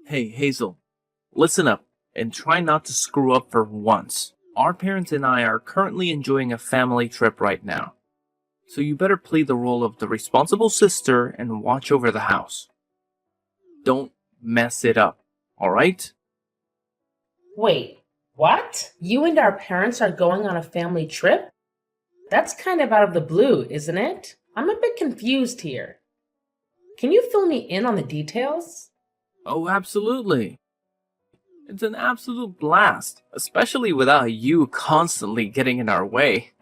Hey, Hazel, listen up and try not to screw up for once. Our parents and I are currently enjoying a family trip right now, so you better play the role of the responsible sister and watch over the house. Don't mess it up, alright? Wait, what? You and our parents are going on a family trip? That's kind of out of the blue, isn't it? I'm a bit confused here. Can you fill me in on the details? Oh, absolutely. It's an absolute blast, especially without you constantly getting in our way.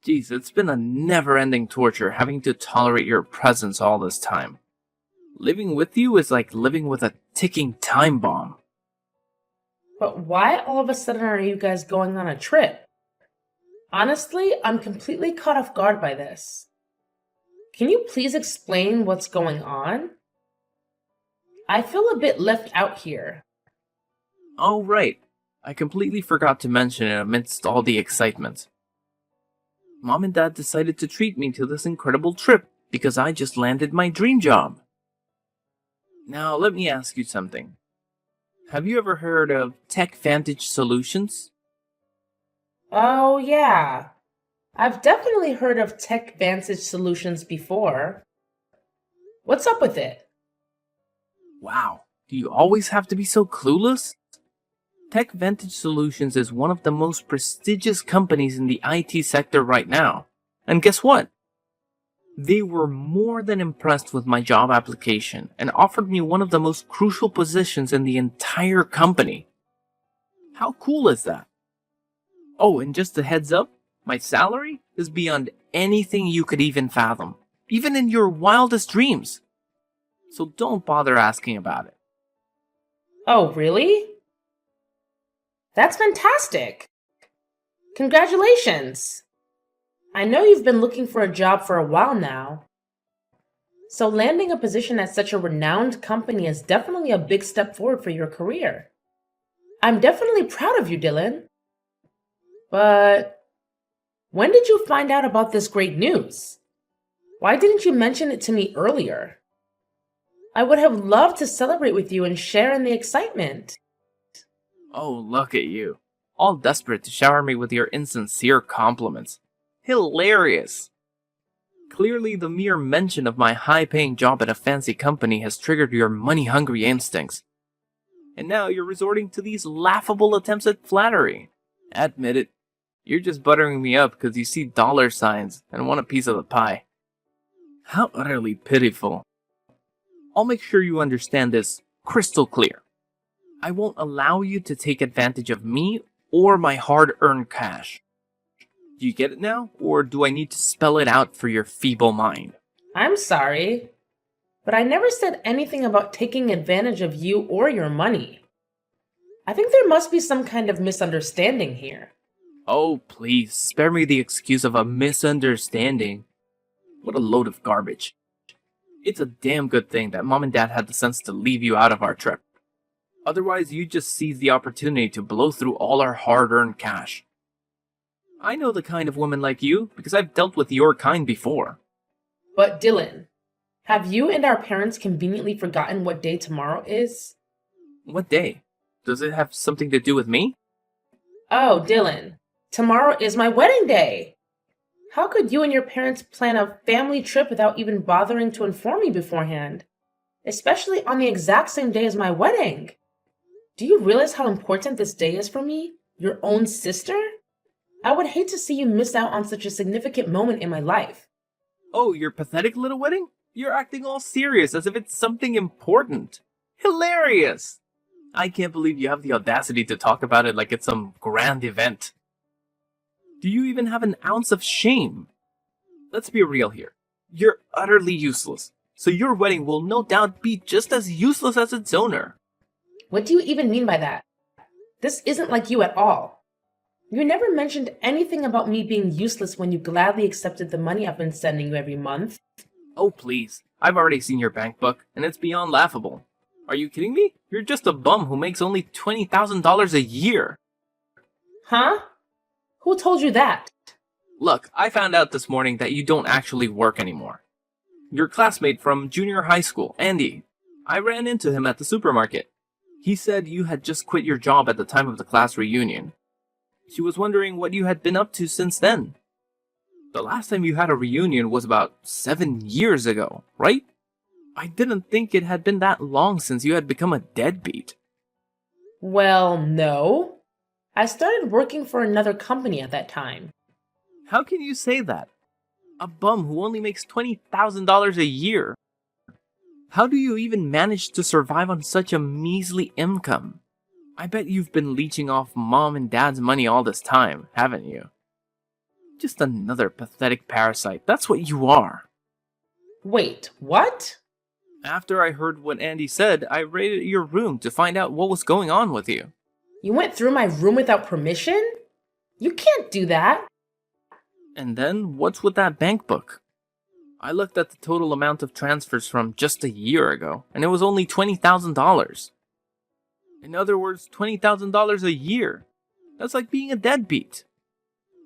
Jeez, it's been a never-ending torture having to tolerate your presence all this time. Living with you is like living with a ticking time bomb. But why all of a sudden are you guys going on a trip? Honestly, I'm completely caught off guard by this. Can you please explain what's going on? I feel a bit left out here. Oh, right. I completely forgot to mention it amidst all the excitement. Mom and Dad decided to treat me to this incredible trip because I just landed my dream job. Now, let me ask you something. Have you ever heard of Tech Vantage Solutions? Oh, yeah. I've definitely heard of Tech Vantage Solutions before. What's up with it? Wow, do you always have to be so clueless? Tech Vantage Solutions is one of the most prestigious companies in the IT sector right now. And guess what? They were more than impressed with my job application and offered me one of the most crucial positions in the entire company. How cool is that? Oh, and just a heads up, my salary is beyond anything you could even fathom, even in your wildest dreams. So don't bother asking about it. Oh, really? That's fantastic! Congratulations! I know you've been looking for a job for a while now. So landing a position at such a renowned company is definitely a big step forward for your career. I'm definitely proud of you, Dylan. But when did you find out about this great news? Why didn't you mention it to me earlier? I would have loved to celebrate with you and share in the excitement. Oh, look at you. All desperate to shower me with your insincere compliments. Hilarious. Clearly, the mere mention of my high-paying job at a fancy company has triggered your money-hungry instincts. And now you're resorting to these laughable attempts at flattery. Admit it, you're just buttering me up because you see dollar signs and want a piece of the pie. How utterly pitiful. I'll make sure you understand this crystal clear. I won't allow you to take advantage of me or my hard-earned cash. Do you get it now, or do I need to spell it out for your feeble mind? I'm sorry, but I never said anything about taking advantage of you or your money. I think there must be some kind of misunderstanding here. Oh, please, spare me the excuse of a misunderstanding. What a load of garbage. It's a damn good thing that Mom and Dad had the sense to leave you out of our trip. Otherwise, you'd just seize the opportunity to blow through all our hard-earned cash. I know the kind of woman like you because I've dealt with your kind before. But Dylan, have you and our parents conveniently forgotten what day tomorrow is? What day? Does it have something to do with me? Oh, Dylan, tomorrow is my wedding day. How could you and your parents plan a family trip without even bothering to inform me beforehand? Especially on the exact same day as my wedding. Do you realize how important this day is for me? Your own sister? I would hate to see you miss out on such a significant moment in my life. Oh, your pathetic little wedding? You're acting all serious as if it's something important. Hilarious! I can't believe you have the audacity to talk about it like it's some grand event. Do you even have an ounce of shame? Let's be real here. You're utterly useless, so your wedding will no doubt be just as useless as its owner. What do you even mean by that? This isn't like you at all. You never mentioned anything about me being useless when you gladly accepted the money I've been sending you every month. Oh, please. I've already seen your bank book, and it's beyond laughable. Are you kidding me? You're just a bum who makes only $20,000 a year. Huh? Who told you that? Look, I found out this morning that you don't actually work anymore. Your classmate from junior high school, Andy. I ran into him at the supermarket. He said you had just quit your job at the time of the class reunion. She was wondering what you had been up to since then. The last time you had a reunion was about 7 years ago, right? I didn't think it had been that long since you had become a deadbeat. Well, no. I started working for another company at that time. How can you say that? A bum who only makes $20,000 a year. How do you even manage to survive on such a measly income? I bet you've been leeching off mom and dad's money all this time, haven't you? Just another pathetic parasite, that's what you are. Wait, what? After I heard what Andy said, I raided your room to find out what was going on with you. You went through my room without permission? You can't do that. And then, what's with that bank book? I looked at the total amount of transfers from just a year ago, and it was only $20,000. In other words, $20,000 a year. That's like being a deadbeat.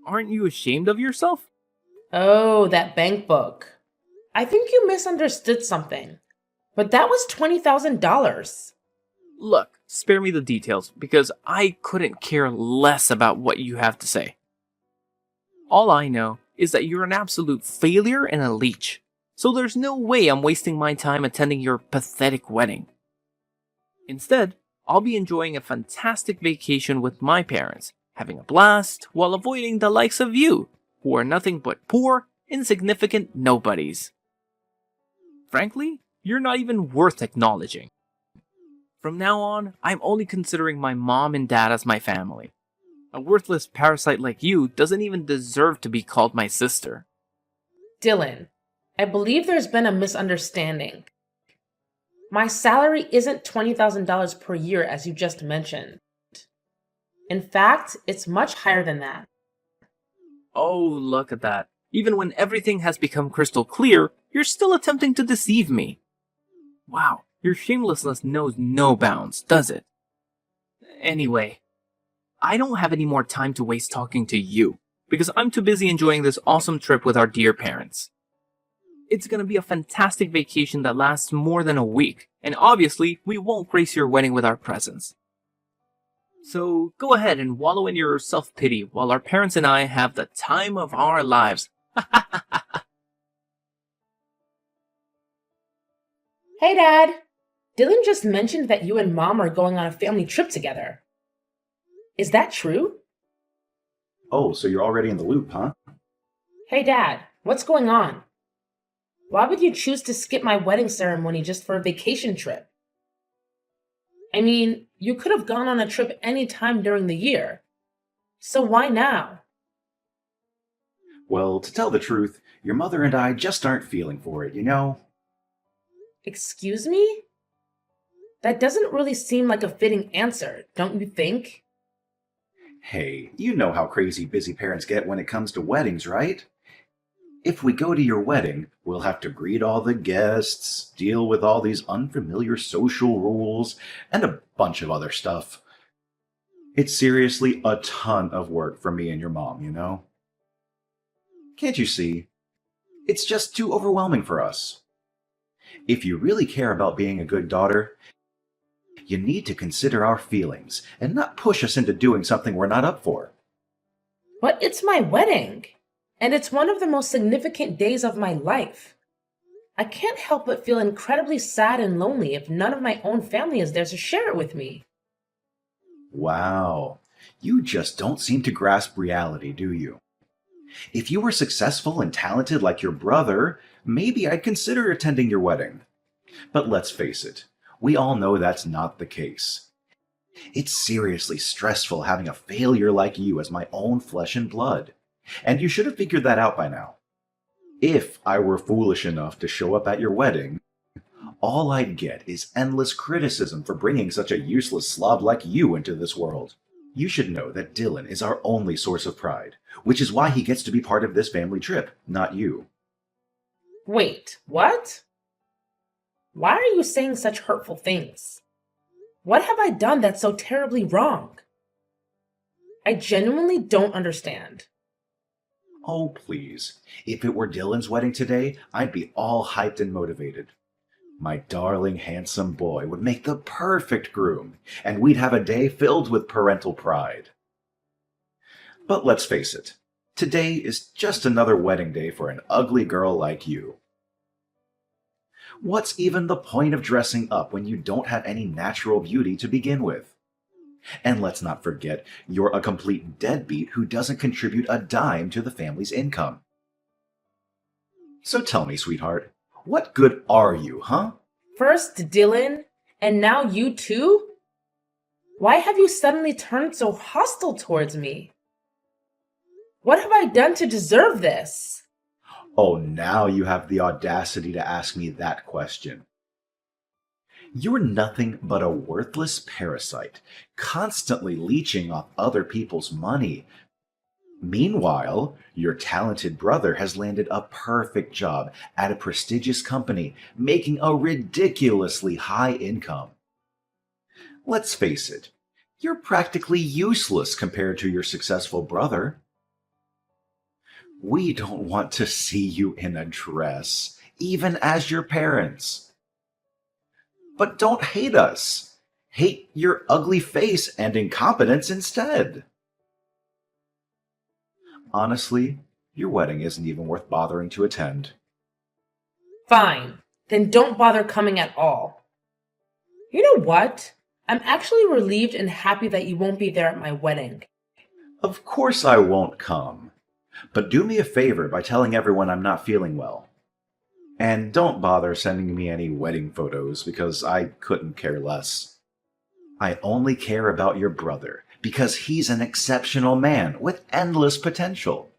Aren't you ashamed of yourself? Oh, that bank book. I think you misunderstood something. But that was $20,000. Look, spare me the details, because I couldn't care less about what you have to say. All I know is that you're an absolute failure and a leech, so there's no way I'm wasting my time attending your pathetic wedding. Instead, I'll be enjoying a fantastic vacation with my parents, having a blast while avoiding the likes of you, who are nothing but poor, insignificant nobodies. Frankly, you're not even worth acknowledging. From now on, I'm only considering my mom and dad as my family. A worthless parasite like you doesn't even deserve to be called my sister. Dylan, I believe there's been a misunderstanding. My salary isn't $20,000 per year as you just mentioned. In fact, it's much higher than that. Oh, look at that. Even when everything has become crystal clear, you're still attempting to deceive me. Wow, your shamelessness knows no bounds, does it? Anyway, I don't have any more time to waste talking to you, because I'm too busy enjoying this awesome trip with our dear parents. It's gonna be a fantastic vacation that lasts more than a week, and obviously, we won't grace your wedding with our presence. So go ahead and wallow in your self-pity while our parents and I have the time of our lives. Hey, Dad. Dylan just mentioned that you and Mom are going on a family trip together. Is that true? Oh, so you're already in the loop, huh? Hey, Dad. What's going on? Why would you choose to skip my wedding ceremony just for a vacation trip? I mean, you could have gone on a trip any time during the year. So why now? Well, to tell the truth, your mother and I just aren't feeling for it, you know? Excuse me? That doesn't really seem like a fitting answer, don't you think? Hey, you know how crazy busy parents get when it comes to weddings, right? If we go to your wedding, we'll have to greet all the guests, deal with all these unfamiliar social rules, and a bunch of other stuff. It's seriously a ton of work for me and your mom, you know? Can't you see? It's just too overwhelming for us. If you really care about being a good daughter, you need to consider our feelings and not push us into doing something we're not up for. But it's my wedding, and it's one of the most significant days of my life. I can't help but feel incredibly sad and lonely if none of my own family is there to share it with me. Wow, you just don't seem to grasp reality, do you? If you were successful and talented like your brother, maybe I'd consider attending your wedding. But let's face it, we all know that's not the case. It's seriously stressful having a failure like you as my own flesh and blood. And you should have figured that out by now. If I were foolish enough to show up at your wedding, all I'd get is endless criticism for bringing such a useless slob like you into this world. You should know that Dylan is our only source of pride, which is why he gets to be part of this family trip, not you. Wait, what? Why are you saying such hurtful things? What have I done that's so terribly wrong? I genuinely don't understand. Oh, please. If it were Dylan's wedding today, I'd be all hyped and motivated. My darling handsome boy would make the perfect groom, and we'd have a day filled with parental pride. But let's face it, today is just another wedding day for an ugly girl like you. What's even the point of dressing up when you don't have any natural beauty to begin with? And let's not forget, you're a complete deadbeat who doesn't contribute a dime to the family's income. So tell me, sweetheart, what good are you, huh? First Dylan, and now you too? Why have you suddenly turned so hostile towards me? What have I done to deserve this? Oh, now you have the audacity to ask me that question. You're nothing but a worthless parasite, constantly leeching off other people's money. Meanwhile, your talented brother has landed a perfect job at a prestigious company, making a ridiculously high income. Let's face it, you're practically useless compared to your successful brother. We don't want to see you in a dress, even as your parents. But don't hate us. Hate your ugly face and incompetence instead. Honestly, your wedding isn't even worth bothering to attend. Fine, then don't bother coming at all. You know what? I'm actually relieved and happy that you won't be there at my wedding. Of course I won't come. But do me a favor by telling everyone I'm not feeling well. And don't bother sending me any wedding photos because I couldn't care less. I only care about your brother because he's an exceptional man with endless potential.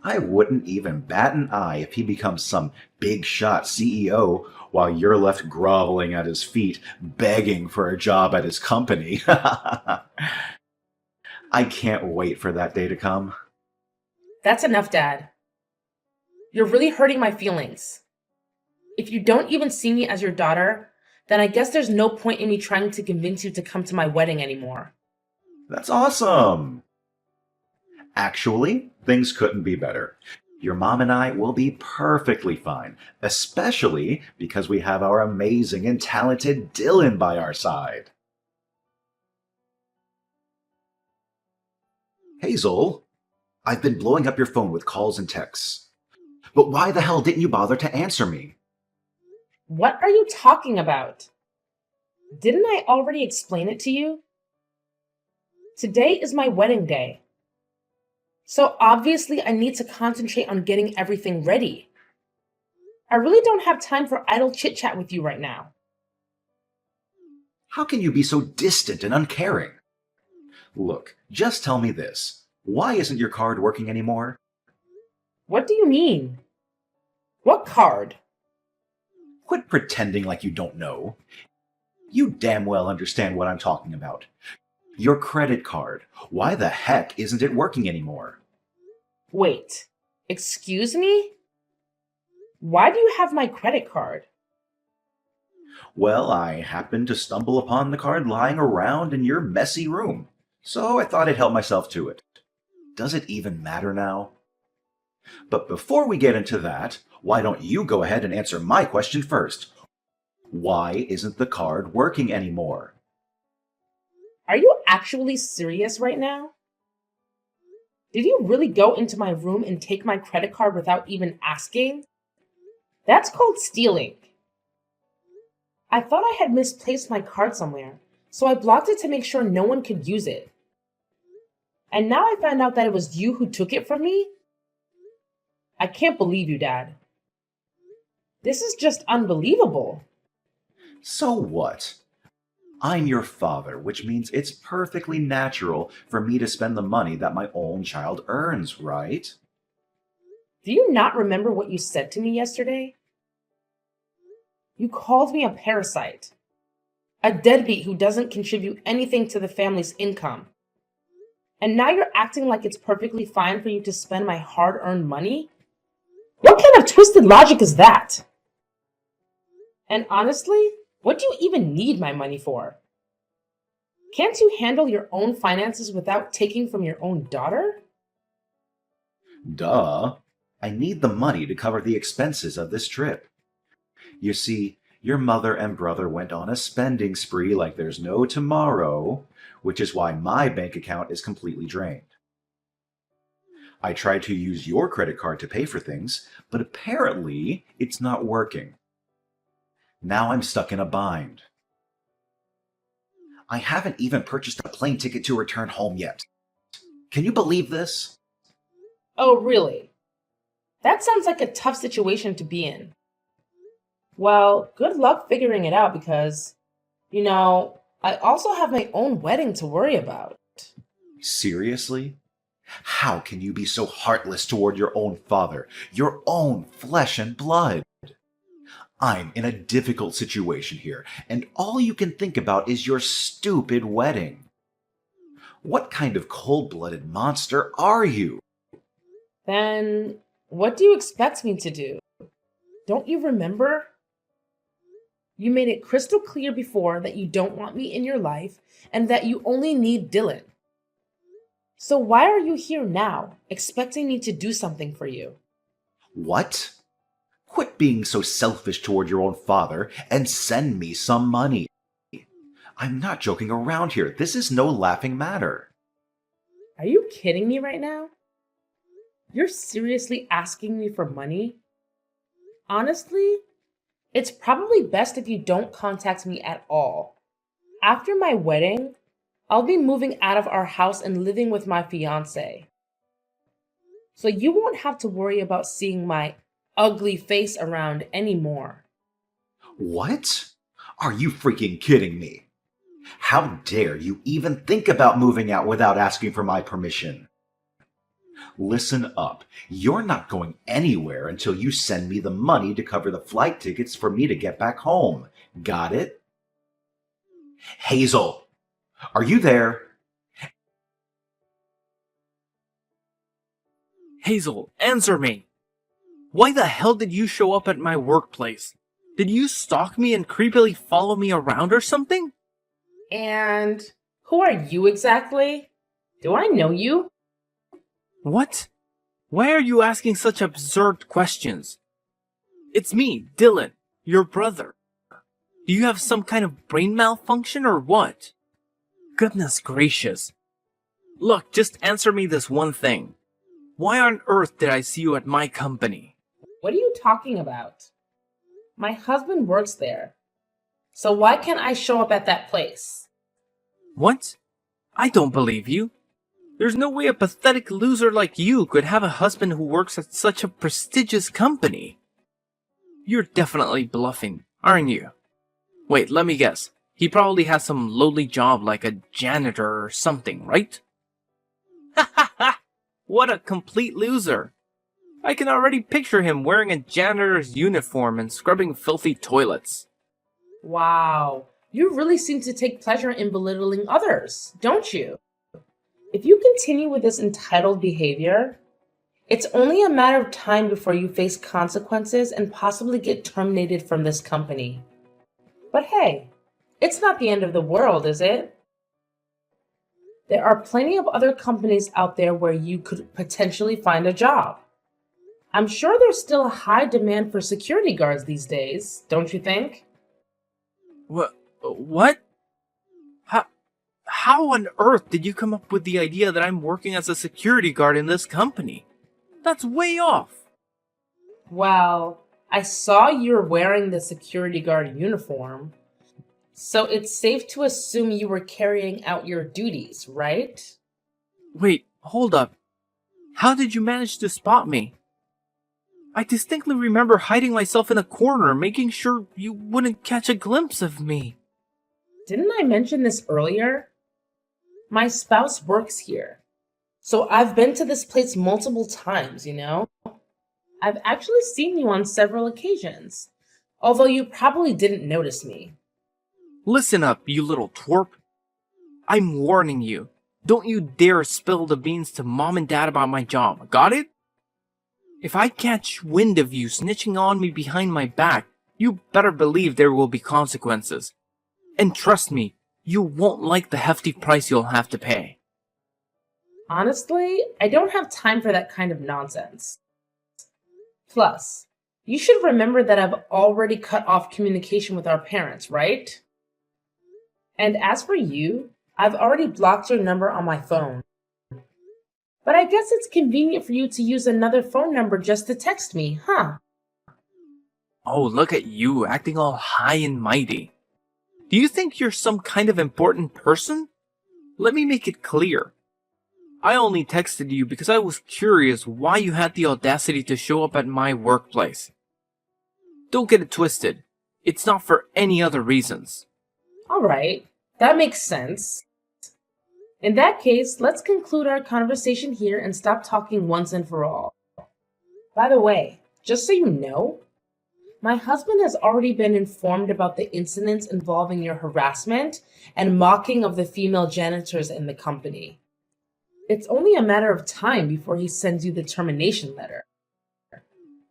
I wouldn't even bat an eye if he becomes some big shot CEO while you're left groveling at his feet, begging for a job at his company. I can't wait for that day to come. That's enough, Dad. You're really hurting my feelings. If you don't even see me as your daughter, then I guess there's no point in me trying to convince you to come to my wedding anymore. That's awesome! Actually, things couldn't be better. Your mom and I will be perfectly fine, especially because we have our amazing and talented Dylan by our side. Hazel, I've been blowing up your phone with calls and texts. But why the hell didn't you bother to answer me? What are you talking about? Didn't I already explain it to you? Today is my wedding day. So obviously I need to concentrate on getting everything ready. I really don't have time for idle chit-chat with you right now. How can you be so distant and uncaring? Look, just tell me this. Why isn't your card working anymore? What do you mean? What card? Quit pretending like you don't know. You damn well understand what I'm talking about. Your credit card. Why the heck isn't it working anymore? Wait, excuse me? Why do you have my credit card? Well, I happened to stumble upon the card lying around in your messy room, so I thought I'd help myself to it. Does it even matter now? But before we get into that, why don't you go ahead and answer my question first? Why isn't the card working anymore? Are you actually serious right now? Did you really go into my room and take my credit card without even asking? That's called stealing. I thought I had misplaced my card somewhere, so I blocked it to make sure no one could use it. And now I find out that it was you who took it from me? I can't believe you, Dad. This is just unbelievable. So what? I'm your father, which means it's perfectly natural for me to spend the money that my own child earns, right? Do you not remember what you said to me yesterday? You called me a parasite, a deadbeat who doesn't contribute anything to the family's income. And now you're acting like it's perfectly fine for you to spend my hard-earned money? What kind of twisted logic is that? And honestly, what do you even need my money for? Can't you handle your own finances without taking from your own daughter? Duh. I need the money to cover the expenses of this trip. You see, Your mother and brother went on a spending spree like there's no tomorrow, which is why my bank account is completely drained. I tried to use your credit card to pay for things, but apparently it's not working. Now I'm stuck in a bind. I haven't even purchased a plane ticket to return home yet. Can you believe this? Oh, really? That sounds like a tough situation to be in. Well, good luck figuring it out because, I also have my own wedding to worry about. Seriously? How can you be so heartless toward your own father, your own flesh and blood? I'm in a difficult situation here, and all you can think about is your stupid wedding. What kind of cold-blooded monster are you? Then, what do you expect me to do? Don't you remember? You made it crystal clear before that you don't want me in your life and that you only need Dylan. So why are you here now, expecting me to do something for you? What? Quit being so selfish toward your own father and send me some money. I'm not joking around here. This is no laughing matter. Are you kidding me right now? You're seriously asking me for money? Honestly, it's probably best if you don't contact me at all. After my wedding, I'll be moving out of our house and living with my fiance. So you won't have to worry about seeing my ugly face around anymore. What? Are you freaking kidding me? How dare you even think about moving out without asking for my permission? Listen up. You're not going anywhere until you send me the money to cover the flight tickets for me to get back home. Got it? Hazel, are you there? Hazel, answer me! Why the hell did you show up at my workplace? Did you stalk me and creepily follow me around or something? And who are you exactly? Do I know you? What? Why are you asking such absurd questions? It's me, Dylan, your brother. Do you have some kind of brain malfunction or what? Goodness gracious. Look, just answer me this one thing. Why on earth did I see you at my company? What are you talking about? My husband works there. So why can't I show up at that place? What? I don't believe you. There's no way a pathetic loser like you could have a husband who works at such a prestigious company. You're definitely bluffing, aren't you? Wait, let me guess. He probably has some lowly job like a janitor or something, right? Ha ha ha! What a complete loser! I can already picture him wearing a janitor's uniform and scrubbing filthy toilets. Wow, you really seem to take pleasure in belittling others, don't you? If you continue with this entitled behavior, it's only a matter of time before you face consequences and possibly get terminated from this company. But hey, it's not the end of the world, is it? There are plenty of other companies out there where you could potentially find a job. I'm sure there's still a high demand for security guards these days, don't you think? What? How on earth did you come up with the idea that I'm working as a security guard in this company? That's way off. Well, I saw you're wearing the security guard uniform, so it's safe to assume you were carrying out your duties, right? Wait, hold up. How did you manage to spot me? I distinctly remember hiding myself in a corner, making sure you wouldn't catch a glimpse of me. Didn't I mention this earlier? My spouse works here, so I've been to this place multiple times, I've actually seen you on several occasions, although you probably didn't notice me. Listen up, you little twerp. I'm warning you. Don't you dare spill the beans to Mom and Dad about my job, got it? If I catch wind of you snitching on me behind my back, you better believe there will be consequences. And trust me, you won't like the hefty price you'll have to pay. Honestly, I don't have time for that kind of nonsense. Plus, You should remember that I've already cut off communication with our parents, right? And as for you, I've already blocked your number on my phone. But I guess it's convenient for you to use another phone number just to text me, huh? Oh, look at you, acting all high and mighty. Do you think you're some kind of important person? Let me make it clear. I only texted you because I was curious why you had the audacity to show up at my workplace. Don't get it twisted. It's not for any other reasons. Alright, that makes sense. In that case, let's conclude our conversation here and stop talking once and for all. By the way, just so you know, my husband has already been informed about the incidents involving your harassment and mocking of the female janitors in the company. It's only a matter of time before he sends you the termination letter.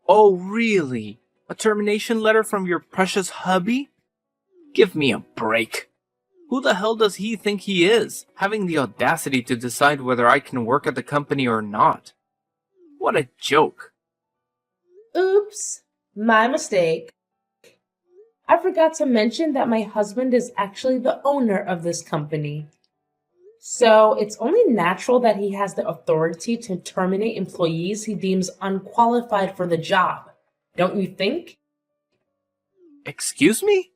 Oh, really? A termination letter from your precious hubby? Give me a break. Who the hell does he think he is, having the audacity to decide whether I can work at the company or not? What a joke. Oops, my mistake. I forgot to mention that my husband is actually the owner of this company. So it's only natural that he has the authority to terminate employees he deems unqualified for the job. Don't you think? Excuse me?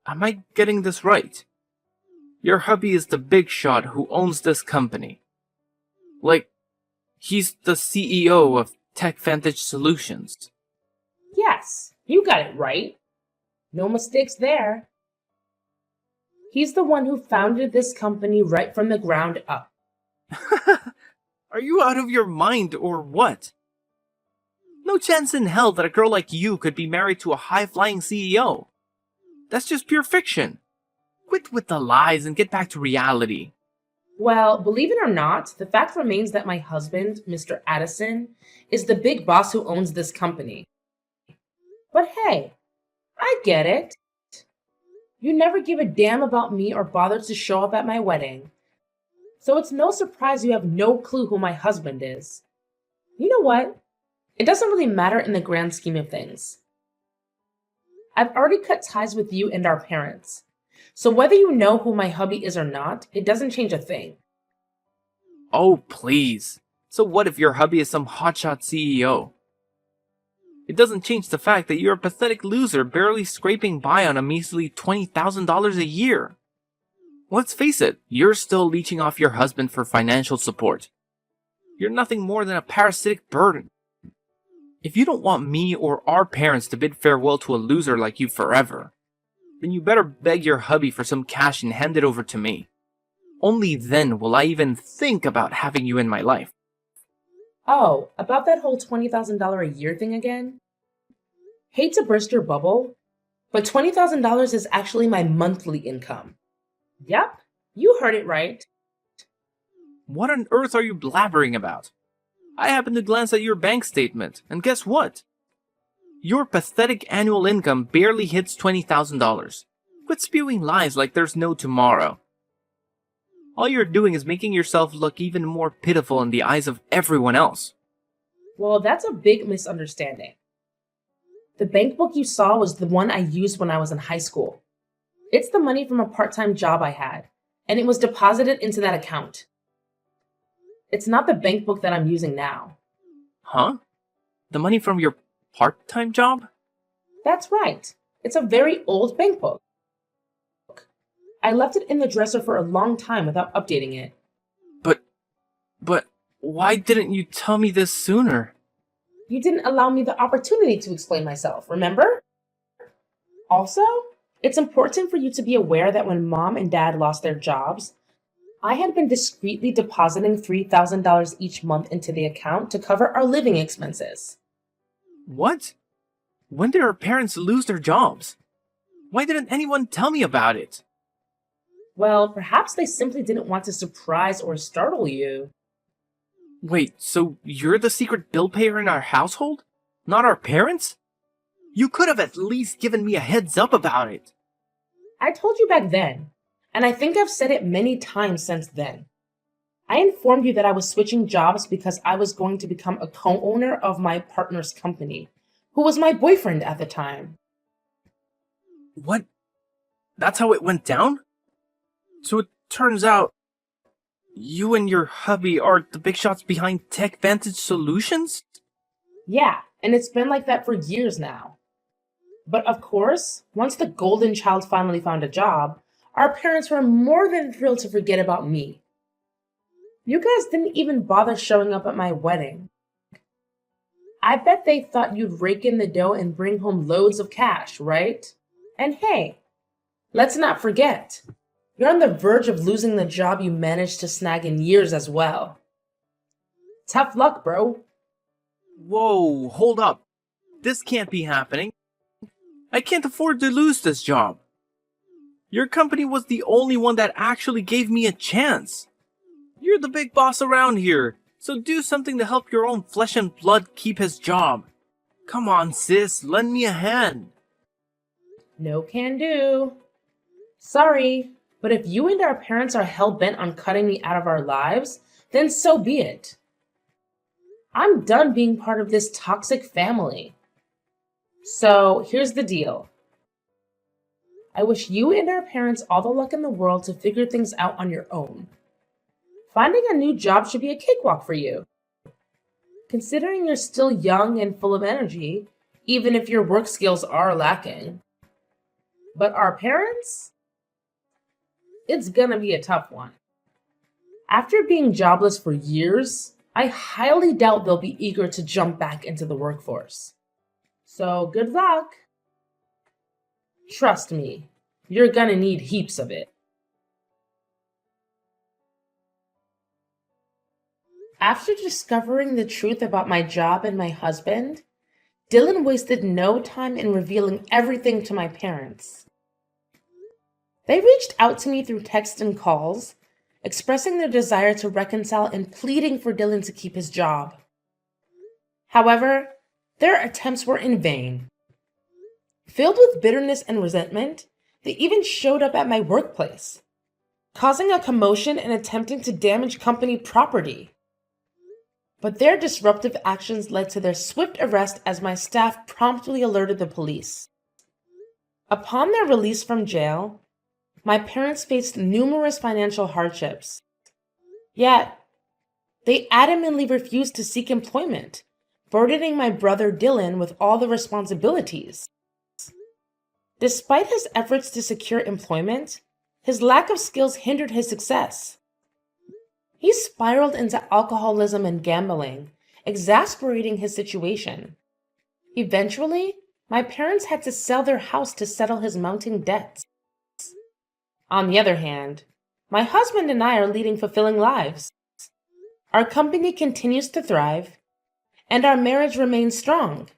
Am I getting this right? Your hubby is the big shot who owns this company. Like, he's the CEO of Tech Vantage Solutions. Yes, you got it right. No mistakes there. He's the one who founded this company right from the ground up. Are you out of your mind or what? No chance in hell that a girl like you could be married to a high-flying CEO. That's just pure fiction. Quit with the lies and get back to reality. Well, believe it or not, the fact remains that my husband, Mr. Addison, is the big boss who owns this company. But hey, I get it. You never give a damn about me or bother to show up at my wedding. So it's no surprise you have no clue who my husband is. You know what? It doesn't really matter in the grand scheme of things. I've already cut ties with you and our parents. So whether you know who my hubby is or not, it doesn't change a thing. Oh, please. So what if your hubby is some hotshot CEO? It doesn't change the fact that you're a pathetic loser barely scraping by on a measly $20,000 a year. Let's face it, you're still leeching off your husband for financial support. You're nothing more than a parasitic burden. If you don't want me or our parents to bid farewell to a loser like you forever, then you better beg your hubby for some cash and hand it over to me. Only then will I even think about having you in my life. Oh, about that whole $20,000 a year thing again? Hate to burst your bubble, but $20,000 is actually my monthly income. Yep, you heard it right. What on earth are you blabbering about? I happened to glance at your bank statement, and guess what? Your pathetic annual income barely hits $20,000. Quit spewing lies like there's no tomorrow. All you're doing is making yourself look even more pitiful in the eyes of everyone else. Well, that's a big misunderstanding. The bank book you saw was the one I used when I was in high school. It's the money from a part-time job I had, and it was deposited into that account. It's not the bank book that I'm using now. Huh? The money from your part-time job? That's right. It's a very old bank book. I left it in the dresser for a long time without updating it. But why didn't you tell me this sooner? You didn't allow me the opportunity to explain myself, remember? Also, it's important for you to be aware that when Mom and Dad lost their jobs, I had been discreetly depositing $3,000 each month into the account to cover our living expenses. What? When did our parents lose their jobs? Why didn't anyone tell me about it? Well, perhaps they simply didn't want to surprise or startle you. Wait, so you're the secret bill payer in our household? Not our parents? You could have at least given me a heads up about it. I told you back then, and I think I've said it many times since then. I informed you that I was switching jobs because I was going to become a co-owner of my partner's company, who was my boyfriend at the time. What? That's how it went down? So it turns out you and your hubby are the big shots behind Tech Vantage Solutions? Yeah, and it's been like that for years now. But of course, once the golden child finally found a job, our parents were more than thrilled to forget about me. You guys didn't even bother showing up at my wedding. I bet they thought you'd rake in the dough and bring home loads of cash, right? And hey, let's not forget, you're on the verge of losing the job you managed to snag in years as well. Tough luck, bro. Whoa, hold up. This can't be happening. I can't afford to lose this job. Your company was the only one that actually gave me a chance. You're the big boss around here, so do something to help your own flesh and blood keep his job. Come on, sis, lend me a hand. No can do. Sorry, but if you and our parents are hell-bent on cutting me out of our lives, then so be it. I'm done being part of this toxic family. So here's the deal. I wish you and our parents all the luck in the world to figure things out on your own. Finding a new job should be a cakewalk for you. Considering you're still young and full of energy, even if your work skills are lacking. But our parents? It's gonna be a tough one. After being jobless for years, I highly doubt they'll be eager to jump back into the workforce. So good luck. Trust me, you're gonna need heaps of it. After discovering the truth about my job and my husband, Dylan wasted no time in revealing everything to my parents. They reached out to me through text and calls, expressing their desire to reconcile and pleading for Dylan to keep his job. However, their attempts were in vain. Filled with bitterness and resentment, they even showed up at my workplace, causing a commotion and attempting to damage company property. But their disruptive actions led to their swift arrest as my staff promptly alerted the police. Upon their release from jail, my parents faced numerous financial hardships. Yet, they adamantly refused to seek employment, burdening my brother Dylan with all the responsibilities. Despite his efforts to secure employment, his lack of skills hindered his success. He spiraled into alcoholism and gambling, exasperating his situation. Eventually, my parents had to sell their house to settle his mounting debts. On the other hand, my husband and I are leading fulfilling lives. Our company continues to thrive, and our marriage remains strong.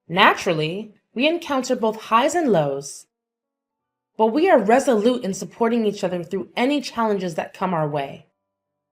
Naturally, we encounter both highs and lows, but we are resolute in supporting each other through any challenges that come our way.